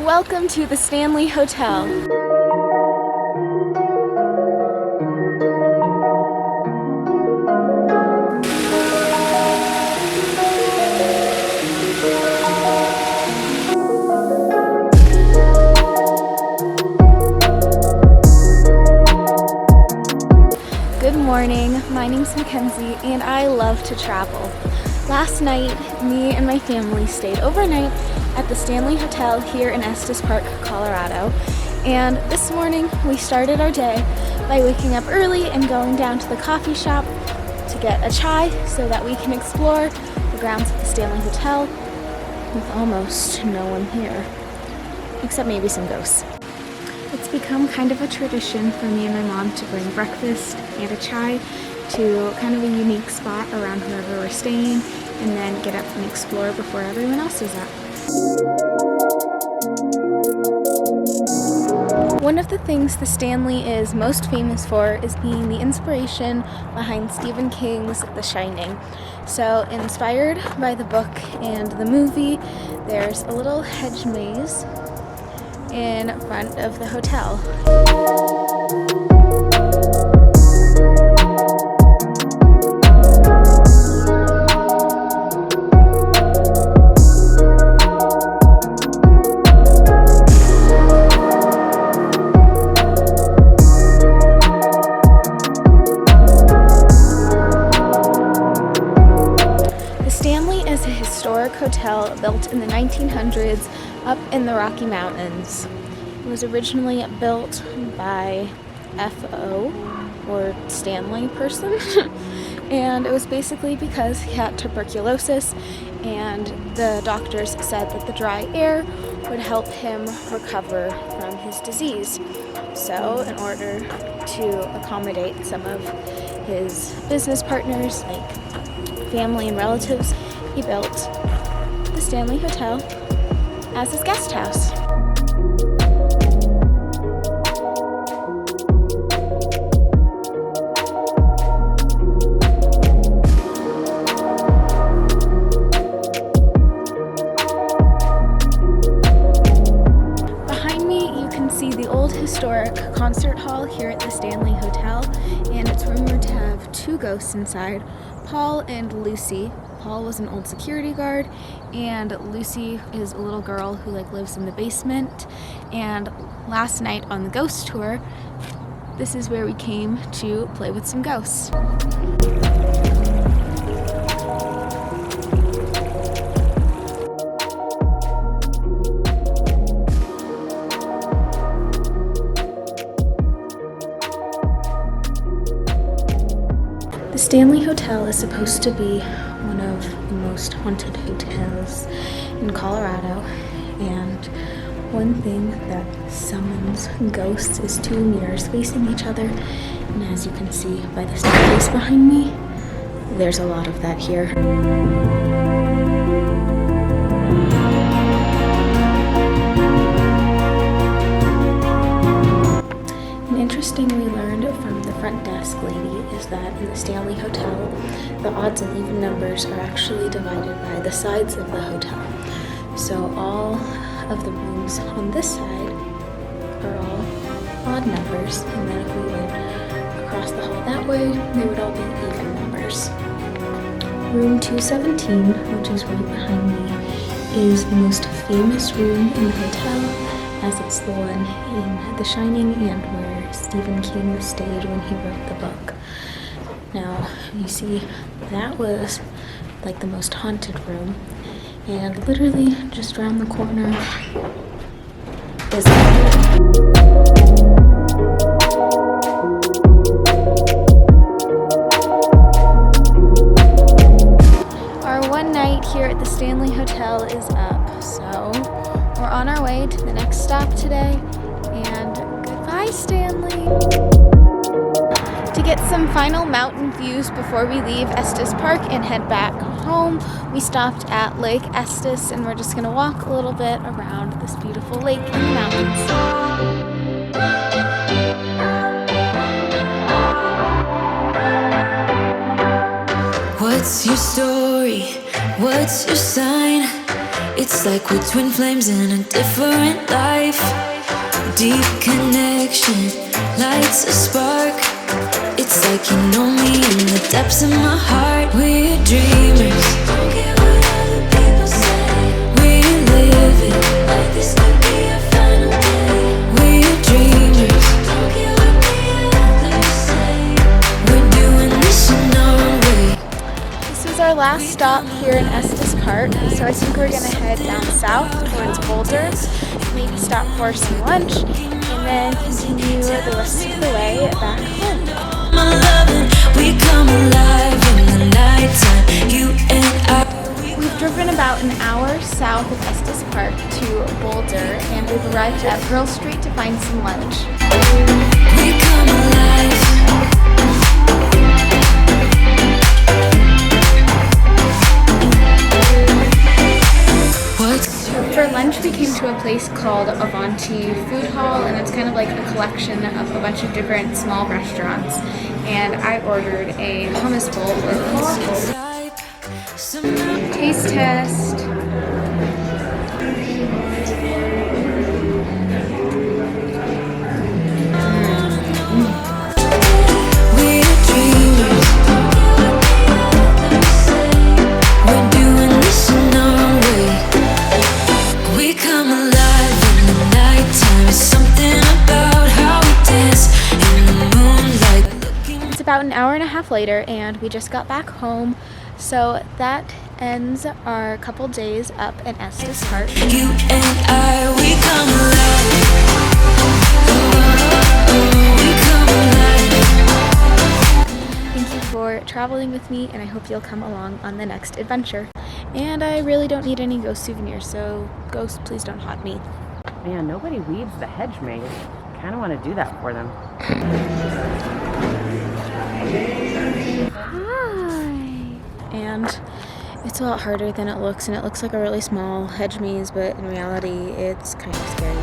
Welcome to the Stanley Hotel. Good morning, my name's Mackenzie and I love to travel. Last night, me and my family stayed overnight at the Stanley Hotel here in Estes Park, Colorado. And this morning, we started our day by waking up early and going down to the coffee shop to get a chai so that we can explore the grounds of the Stanley Hotel with almost no one here, except maybe some ghosts. It's become kind of a tradition for me and my mom to bring breakfast and a chai to kind of a unique spot around wherever we're staying and then get up and explore before everyone else is up. One of the things the Stanley is most famous for is being the inspiration behind Stephen King's The Shinning. So inspired by the book and the movie, there's a little hedge maze in front of the hotel. The Stanley is a historic hotel built in the 1900s up in the Rocky Mountains. It was originally built by F.O. or Stanley person and it was basically because he had tuberculosis and the doctors said that the dry air would help him recover from his disease. So in order to accommodate some of his business partners, like family and relatives, he built the Stanley Hotel as his guest house. Behind me, you can see the old historic concert hall here at the Stanley Hotel, and it's rumored to have two ghosts inside, Paul and Lucy. Paul was an old security guard, and Lucy is a little girl who lives in the basement. And last night on the ghost tour, this is where we came to play with some ghosts. The Stanley Hotel is supposed to be one of the most haunted hotels in Colorado, and one thing that summons ghosts is two mirrors facing each other, and as you can see by the staircase behind me, there's a lot of that here. Interesting, we learned from the front desk lady is that in the Stanley Hotel, the odds and even numbers are actually divided by the sides of the hotel. So all of the rooms on this side are all odd numbers, and then if we went across the hall that way, they would all be even numbers. Room 217, which is right behind me, is the most famous room in the hotel, as it's the one in The Shining and where Stephen King stayed when he wrote the book. Now, you see, that was the most haunted room, and literally just around the corner is our one night here at the Stanley Hotel is up, so we're on our way to the next stop today, and goodbye, Stanley! To get some final mountain views before we leave Estes Park and head back home, we stopped at Lake Estes, and we're just going to walk a little bit around this beautiful lake in the mountains. What's your story? What's your sign? It's like we're twin flames in a different life. Deep connection lights a spark. It's like you know me in the depths of my heart. We're dreamers, don't care what other people say. We live it like this could be our final day. We're dreamers, don't care what the others say. We're doing this in our own way. This is our last stop here in Estes Park, so I think we're gonna head down south towards Boulder, maybe stop for some lunch, and then continue the rest of the way back home. We come alive in the nighttime, you and I. We've driven about an hour south of Estes Park to Boulder, and we've arrived at Pearl Street to find some lunch. We come alive. For lunch, we came to a place called Avanti Food Hall, and it's kind of like a collection of a bunch of different small restaurants. And I ordered a hummus bowl with falafel. Taste test. About an hour and a half later, and we just got back home, so that ends our couple days up in Estes Park. You and I, we come alive. Thank you for traveling with me, and I hope you'll come along on the next adventure. And I really don't need any ghost souvenirs, so ghosts, please don't haunt me. Man, nobody weeds the hedge maze. Kind of want to do that for them. Hi. And it's a lot harder than it looks, and it looks like a really small hedge maze, but in reality it's kind of scary.